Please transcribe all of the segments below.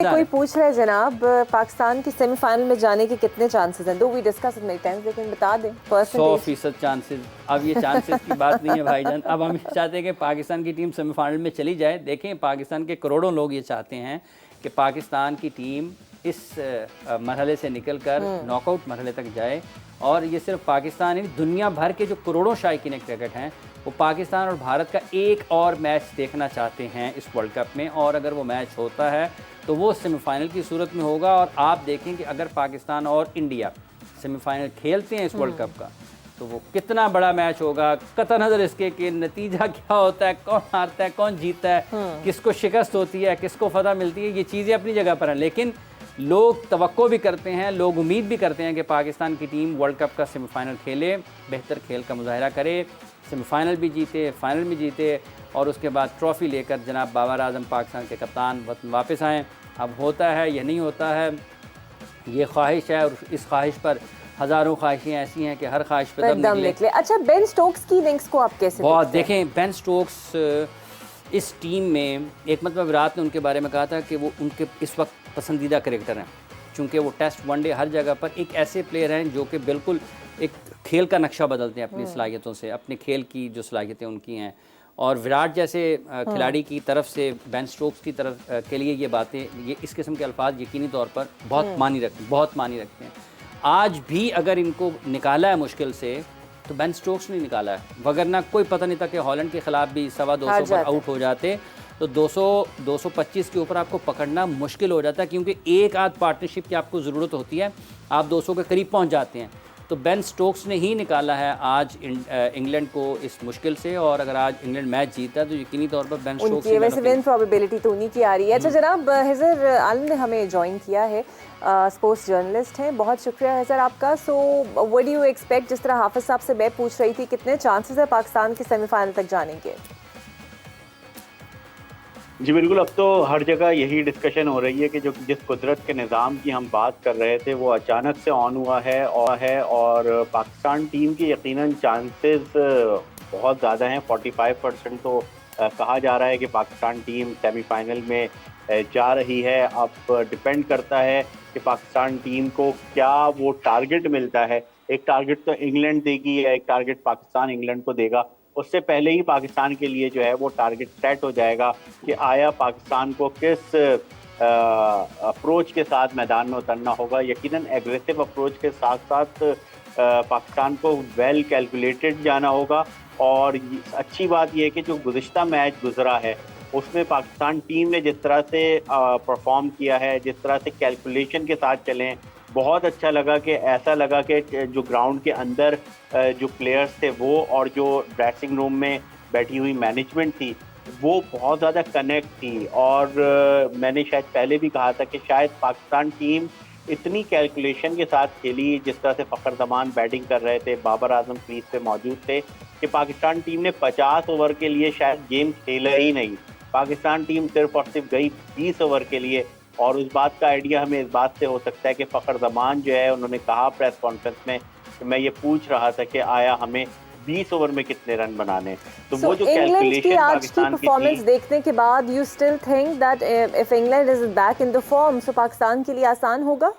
कोई पूछ रहा है जनाब, पाकिस्तान की सेमीफाइनल में जाने के कितने चांसेस हैं? दो वी डिस्कस मेनी टाइम्स, लेकिन बता दें परसेंटेज। 100% चांसेस। अब ये चांसेस की बात नहीं है भाईजान। अब हम चाहते हैं कि पाकिस्तान की टीम सेमीफाइनल में चली जाए। देखें, पाकिस्तान के करोड़ों लोग ये चाहते हैं कि पाकिस्तान की टीम इस मरहले से निकल कर नॉकआउट मरहले तक जाए। और ये सिर्फ पाकिस्तान ही नहीं, दुनिया भर के जो करोड़ों शायकीन क्रिकेट हैं वो पाकिस्तान और भारत का एक और मैच देखना चाहते हैं इस वर्ल्ड कप में। और अगर वो मैच होता है तो वो सेमीफाइनल की सूरत में होगा। और आप देखें कि अगर पाकिस्तान और इंडिया सेमीफाइनल खेलते हैं इस वर्ल्ड कप का तो वो कितना बड़ा मैच होगा, कतई नज़र इसके कि नतीजा क्या होता है, कौन हारता है, कौन जीतता है, किसको शिकस्त होती है, किसको फतह मिलती है। ये चीज़ें अपनी जगह पर हैं, लेकिन लोग तवक्को भी करते हैं, लोग उम्मीद भी करते हैं कि पाकिस्तान की टीम वर्ल्ड कप का सेमीफाइनल खेले, बेहतर खेल का मुजाहरा करे, सेमीफाइनल भी जीते, फाइनल भी जीते और उसके बाद ट्रॉफ़ी लेकर जनाब बाबर आजम पाकिस्तान के कप्तान वतन वापस आएँ। अब होता है या नहीं होता है, ये ख्वाहिश है और इस ख्वाहिश पर हज़ारों ख्वाहिशें ऐसी हैं कि हर ख्वाहिश पर दम निकले। अच्छा, बेन स्टोक्स की इनिंग्स को आप कैसे बहुत देखें, बेन स्टोक्स इस टीम में एक मतलब विराट ने उनके बारे में कहा था कि वो उनके इस वक्त पसंदीदा क्रिकेटर हैं, चूँकि वो टेस्ट वनडे हर जगह पर एक ऐसे प्लेयर हैं जो कि बिल्कुल एक खेल का नक्शा बदलते हैं अपनी सलाहियतों से, अपने खेल की जो सलाहियतें उनकी हैं। और विराट जैसे खिलाड़ी की तरफ से बेन स्टोक्स की तरफ के लिए ये बातें, ये इस किस्म के अल्फाज यकीनी तौर पर बहुत मानी रखते हैं। आज भी अगर इनको निकाला है मुश्किल से तो बेन स्टोक्स ने निकाला है, वगरना कोई पता नहीं था कि हॉलैंड के खिलाफ भी 250 पर आउट हो जाते तो 225 के ऊपर आपको पकड़ना मुश्किल हो जाता है, क्योंकि एक आध पार्टनरशिप की आपको ज़रूरत होती है, आप 200 के करीब पहुंच जाते हैं। तो बेन स्टोक्स ने ही निकाला है आज इंग्लैंड को इस मुश्किल से। और अगर आज इंग्लैंड मैच जीता तो यकीनी तौर पर बेन स्टोक्स की वैसे विन प्रोबेबिलिटी तो उन्हीं की आ रही है। अच्छा जनाब, हिजर आलम ने हमें ज्वाइन किया है, स्पोर्ट्स जर्नलिस्ट हैं, बहुत शुक्रिया हिजर आपका। So what do you expect, जिस तरह हाफिज साहब से मैं पूछ रही थी, कितने चांसेस है पाकिस्तान के सेमीफाइनल तक जाने के? जी बिल्कुल, अब तो हर जगह यही डिस्कशन हो रही है कि जो जिस कुदरत के निज़ाम की हम बात कर रहे थे वो अचानक से ऑन हुआ है और पाकिस्तान टीम के यकीनन चांसेस बहुत ज़्यादा हैं। 45% तो कहा जा रहा है कि पाकिस्तान टीम सेमीफाइनल में जा रही है। अब डिपेंड करता है कि पाकिस्तान टीम को क्या वो टारगेट मिलता है। एक टारगेट तो इंग्लैंड देगी या एक टारगेट पाकिस्तान इंग्लैंड को देगा। उससे पहले ही पाकिस्तान के लिए जो है वो टारगेट सेट हो जाएगा कि आया पाकिस्तान को किस अप्रोच के साथ मैदान में उतरना होगा। यकीनन एग्रेसिव अप्रोच के साथ साथ पाकिस्तान को वेल कैलकुलेटेड जाना होगा। और अच्छी बात यह है कि जो गुज़िश्ता मैच गुजरा है उसमें पाकिस्तान टीम ने जिस तरह से परफॉर्म किया है, जिस तरह से कैलकुलेशन के साथ चलें, बहुत अच्छा लगा कि ऐसा लगा कि जो ग्राउंड के अंदर जो प्लेयर्स थे वो और जो ड्रेसिंग रूम में बैठी हुई मैनेजमेंट थी वो बहुत ज़्यादा कनेक्ट थी। और मैंने शायद पहले भी कहा था कि शायद पाकिस्तान टीम इतनी कैलकुलेशन के साथ खेली, जिस तरह से फ़खर जमान बैटिंग कर रहे थे, बाबर आजम क्रीज पे मौजूद थे, कि पाकिस्तान टीम ने 50 ओवर के लिए शायद गेम खेला ही नहीं। पाकिस्तान टीम सिर्फ और सिर्फ गई 20 ओवर के लिए। और उस बात का आइडिया हमें इस बात से हो सकता है कि फ़खर जमान जो है उन्होंने कहा प्रेस कॉन्फ्रेंस में कि मैं ये पूछ रहा था कि आया हमें 20 ओवर में कितने रन बनाने। तो वो जो कैलकुलेशन पाकिस्तान की परफॉर्मेंस देखने के बाद you still think that if England is back in the form so Pakistan के लिए आसान होगा?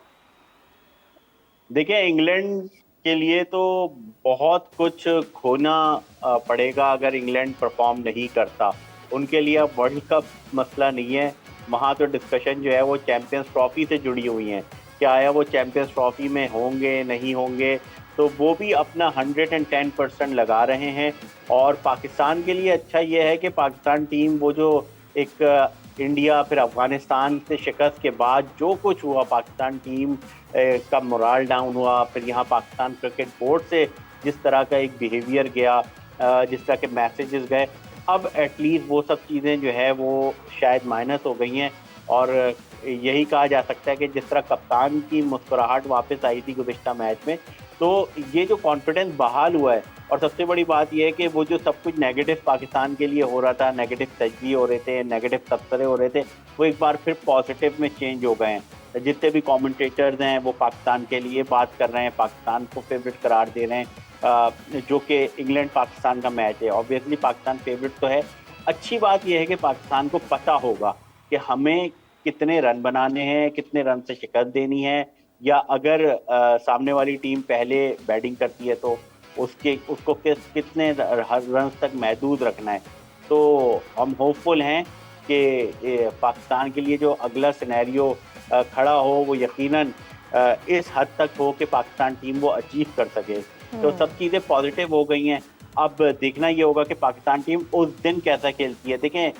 देखिए, इंग्लैंड के लिए तो बहुत कुछ खोना पड़ेगा अगर इंग्लैंड परफॉर्म नहीं करता। उनके लिए अब वर्ल्ड कप मसला नहीं है, वहाँ तो डिस्कशन जो है वो चैम्पियंस ट्रॉफी से जुड़ी हुई हैं। क्या आया वो चैम्पियंस ट्रॉफी में होंगे नहीं होंगे, तो वो भी अपना 110% लगा रहे हैं। और पाकिस्तान के लिए अच्छा ये है कि पाकिस्तान टीम वो जो एक इंडिया फिर अफ़गानिस्तान से शिकस्त के बाद जो कुछ हुआ, पाकिस्तान टीम का मोराल डाउन हुआ, फिर यहाँ पाकिस्तान क्रिकेट बोर्ड से जिस तरह का एक बिहेवियर गया, जिस तरह के मैसेजेस गए, अब एटलीस्ट वो सब चीज़ें जो है वो शायद माइनस हो गई हैं। और यही कहा जा सकता है कि जिस तरह कप्तान की मुस्कुराहट वापस आई थी गुज़िश्ता मैच में, तो ये जो कॉन्फिडेंस बहाल हुआ है। और सबसे बड़ी बात यह है कि वो जो सब कुछ नेगेटिव पाकिस्तान के लिए हो रहा था, नेगेटिव तजज़िये हो रहे थे, नेगेटिव तबसरे हो रहे थे, वो एक बार फिर पॉजिटिव में चेंज हो गए हैं। जितने भी कमेंटेटर्स हैं वो पाकिस्तान के लिए बात कर रहे हैं, पाकिस्तान को फेवरेट करार दे रहे हैं, जो कि इंग्लैंड पाकिस्तान का मैच है। ऑब्वियसली पाकिस्तान फेवरेट तो है। अच्छी बात यह है कि पाकिस्तान को पता होगा कि हमें कितने रन बनाने हैं, कितने रन से शिकस्त देनी है, या अगर सामने वाली टीम पहले बैटिंग करती है तो उसको कितने रन तक महदूद रखना है। तो हम होपफुल हैं कि पाकिस्तान के लिए जो अगला सिनेरियो खड़ा हो वो यकीनन इस हद तक हो कि पाकिस्तान टीम वो अचीव कर सके। तो सब चीज़ें पॉजिटिव हो गई हैं। अब देखना ये होगा कि पाकिस्तान टीम उस दिन कैसा खेलती है। देखें,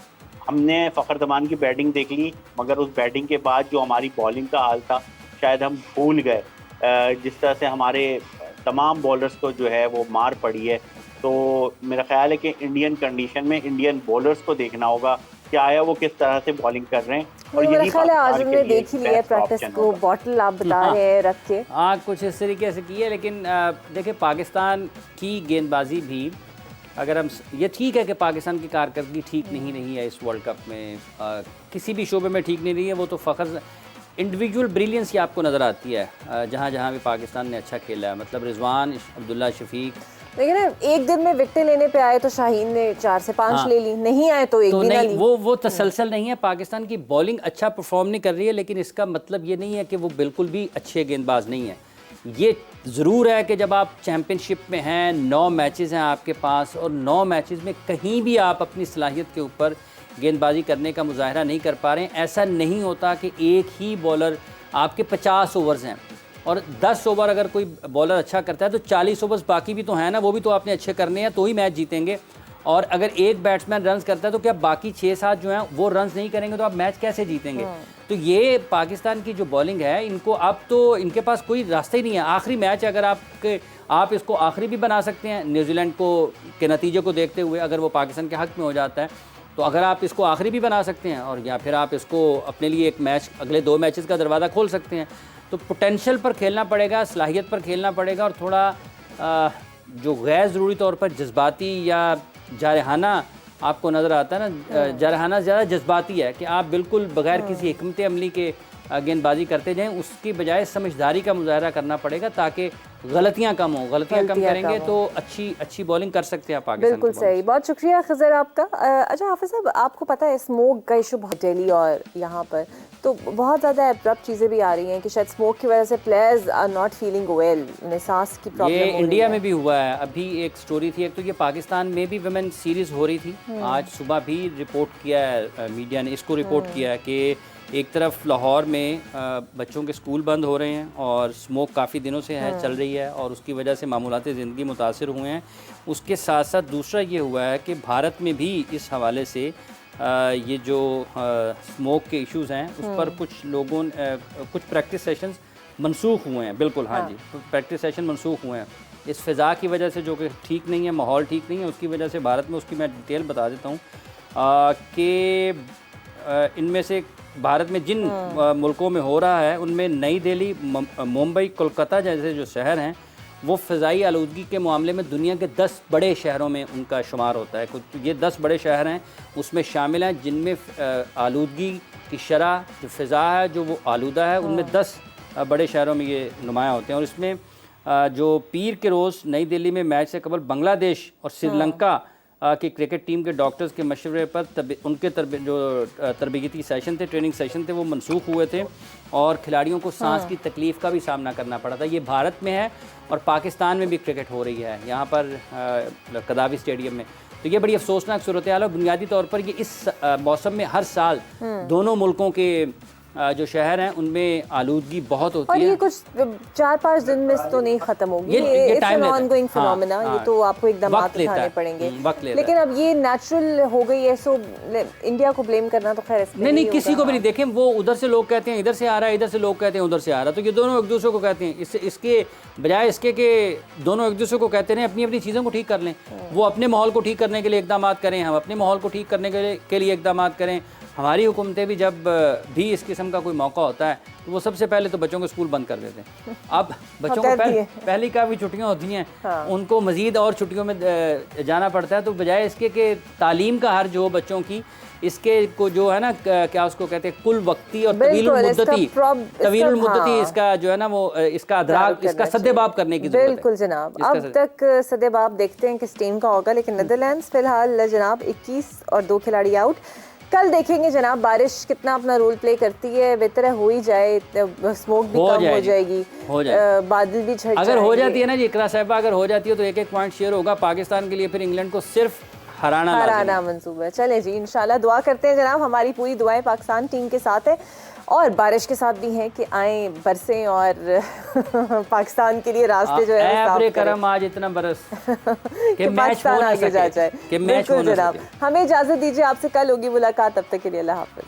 हमने फ़खर जमान की बैटिंग देख ली, मगर उस बैटिंग के बाद जो हमारी बॉलिंग का हाल था शायद हम भूल गए। जिस तरह से हमारे तमाम बॉलर्स को जो है वो मार पड़ी है। तो मेरा ख्याल है कि इंडियन कंडीशन में इंडियन बॉलर्स को देखना होगा कि आया वो किस तरह से बॉलिंग कर रहे हैं। और मेरा ख्याल है आज पाकिस्तान हमने के लिए देख ही लिया है best प्रैक्टिस option को, होगा। बॉटल आप बता रहे हैं रख के। हाँ, कुछ इस तरीके से की है, लेकिन देखिए पाकिस्तान की गेंदबाजी भी, अगर हम ये ठीक है कि पाकिस्तान की कारकर्दगी ठीक नहीं रही है इस वर्ल्ड कप में, किसी भी शोबे में ठीक नहीं रही है, वो तो फ़खर इंडिविजुअल ब्रिलियंस ही आपको नज़र आती है जहाँ जहाँ भी पाकिस्तान ने अच्छा खेला है। मतलब रिजवान, अब्दुल्ला शफीक, लेकिन एक दिन में विकेटें लेने पे आए तो शाहीन ने 4 से 5 ले ली, नहीं आए तो एक तो भी ना नहीं, ली। वो तसलसल नहीं है। पाकिस्तान की बॉलिंग अच्छा परफॉर्म नहीं कर रही है, लेकिन इसका मतलब ये नहीं है कि वो बिल्कुल भी अच्छे गेंदबाज नहीं है। ये ज़रूर है कि जब आप चैम्पियनशिप में हैं, 9 मैचेस हैं आपके पास, और 9 मैचेस में कहीं भी आप अपनी सलाहियत के ऊपर गेंदबाजी करने का मुजाहरा नहीं कर पा रहे हैं। ऐसा नहीं होता कि एक ही बॉलर, आपके 50 ओवर्स हैं और 10 ओवर अगर कोई बॉलर अच्छा करता है तो 40 ओवर्स बाकी भी तो हैं ना, वो भी तो आपने अच्छे करने हैं तो ही मैच जीतेंगे। और अगर एक बैट्समैन रन्स करता है तो क्या बाकी 6-7 जो हैं वो रन्स नहीं करेंगे तो आप मैच कैसे जीतेंगे? तो ये पाकिस्तान की जो बॉलिंग है, इनको अब तो इनके पास कोई रास्ता ही नहीं है। आखिरी मैच अगर आप इसको आखिरी भी बना सकते हैं न्यूजीलैंड को के नतीजे को देखते हुए, अगर वो पाकिस्तान के हक़ में हो जाता है तो अगर आप इसको आखिरी भी बना सकते हैं, और या फिर आप इसको अपने लिए एक मैच, अगले 2 मैचेस का दरवाज़ा खोल सकते हैं। तो पोटेंशियल पर खेलना पड़ेगा, सलाहियत पर खेलना पड़ेगा, और थोड़ा जो गैर ज़रूरी तौर पर जज्बाती या जारहाना आपको नज़र आता है ना, जारहाना ज़्यादा जज्बाती है कि आप बिल्कुल बगैर किसी हिकमत अमली के गेंदबाजी करते जाएं, उसकी बजाय समझदारी का मुजाहरा करना पड़ेगा ताकि गलतियां कम हो। गलतियां कम करेंगे तो अच्छी बॉलिंग कर सकते हैं पाकिस्तान। बिल्कुल सही, बहुत शुक्रिया खज़र आपका। अच्छा हाफिज़ साहब, आपको पता है स्मोक का इशू बहुत दिल्ली और यहाँ पर तो बहुत ज़्यादा एब्रप्ट चीज़ें भी आ रही हैं कि शायद स्मोक की वजह से players are not feeling well, उन्हें सांस की प्रॉब्लम ये हो रही इंडिया है। में भी हुआ है। अभी एक स्टोरी थी, एक तो ये पाकिस्तान में भी वुमेन सीरीज़ हो रही थी, आज सुबह भी रिपोर्ट किया है मीडिया ने, इसको रिपोर्ट किया है कि एक तरफ लाहौर में बच्चों के स्कूल बंद हो रहे हैं और स्मोक काफ़ी दिनों से है चल रही है और उसकी वजह से मामूलाती ज़िंदगी मुतासर हुए हैं। उसके साथ साथ दूसरा ये हुआ है कि भारत में भी इस हवाले से ये जो स्मोक के इश्यूज़ हैं उस पर कुछ लोगों कुछ प्रैक्टिस सेशंस मनसूख हुए हैं। बिल्कुल हाँ जी, तो प्रैक्टिस सेशन मनसूख हुए हैं इस फ़िज़ा की वजह से, जो कि ठीक नहीं है, माहौल ठीक नहीं है, उसकी वजह से भारत में। उसकी मैं डिटेल बता देता हूँ कि इनमें से भारत में जिन मुल्कों में हो रहा है उनमें नई दिल्ली, मुंबई, कोलकाता जैसे जो शहर हैं वो फ़िज़ाई आलूदगी के मामले में दुनिया के 10 बड़े शहरों में उनका शुमार होता है। कुछ ये 10 बड़े शहर हैं उसमें शामिल हैं जिनमें आलूदगी की शरह जो फ़िज़ा है जो वो आलूदा है, उनमें 10 बड़े शहरों में ये नुमायाँ होते हैं। और इसमें जो पीर के रोज़ नई दिल्ली में मैच से कबल बांग्लादेश और श्रीलंका की क्रिकेट टीम के डॉक्टर्स के मशवरे पर उनके जो तरबियती सेशन थे, ट्रेनिंग सेशन थे, वो मनसूख हुए थे और खिलाड़ियों को सांस की तकलीफ़ का भी सामना करना पड़ा था। ये भारत में है और पाकिस्तान में भी क्रिकेट हो रही है, यहाँ पर कदावी स्टेडियम में। तो ये बड़ी अफसोसनाक सूरत हाल है। बुनियादी तौर पर ये इस मौसम में हर साल दोनों मुल्कों के जो शहर हैं उनमें आलूदगी बहुत होती है। और ये कुछ 4-5 दिन में तो नहीं खत्म होगी, ये टाइम ऑनगोइंग फिनोमेना, ये तो आपको एकदम उठाने पड़ेंगे। लेकिन अब ये नेचुरल हो गई है, सो इंडिया को ब्लेम करना तो खैर नहीं, किसी को भी नहीं। देखें, वो उधर से लोग कहते हैं इधर से आ रहा है, इधर से लोग कहते हैं उधर से आ रहा है, तो ये दोनों एक दूसरे को कहते हैं। इसके बजाय इसके कि दोनों एक दूसरे को कहते हैं अपनी अपनी चीज़ों को ठीक कर लें, वो अपने माहौल को ठीक करने के लिए इकदाम करें, हम अपने माहौल को ठीक करने के लिए इकदाम करें। हमारी हुकूमतें भी जब भी इस किस्म का कोई मौका होता है तो वो सबसे पहले तो बच्चों को स्कूल बंद कर देते हैं। अब बच्चों को पहली काफ़ी छुट्टियां होती हैं, उनको मज़ीद और छुट्टियों में जाना पड़ता है। तो बजाय इसके कि तालीम का हर्ज हो बच्चों की, इसके को जो है ना क्या उसको कहते हैं कुल वक्ती और तवील मुद्दती इसका जो है ना वो इसका अदराक, इसका सद्देबाब करने की ज़रूरत है। बिल्कुल जनाब, अब तक सद्देबाब देखते हैं किस टीम का होगा, लेकिन नीदरलैंड्स फिलहाल जनाब 21 और 2 खिलाड़ी आउट। कल देखेंगे जनाब बारिश कितना अपना रोल प्ले करती है, बेहतर हो ही जाए, स्मोक भी कम हो जाएगी, बादल भी छट अगर हो जाती है ना जी इकरा साहिबा, अगर हो जाती है तो 1-1 पॉइंट शेयर होगा पाकिस्तान के लिए, फिर इंग्लैंड को सिर्फ हराना मंसूबा है। चले जी इंशाल्लाह दुआ करते हैं जनाब, हमारी पूरी दुआएं पाकिस्तान टीम के साथ है और बारिश के साथ भी हैं कि आए बरसें और पाकिस्तान के लिए रास्ते जो है साफ करें। करम आज इतना बरस कि पाकिस्तान आगे जा जाए। बिल्कुल जनाब, हमें इजाजत दीजिए, आपसे कल होगी मुलाकात, तब तक के लिए अल्लाह हाफिज।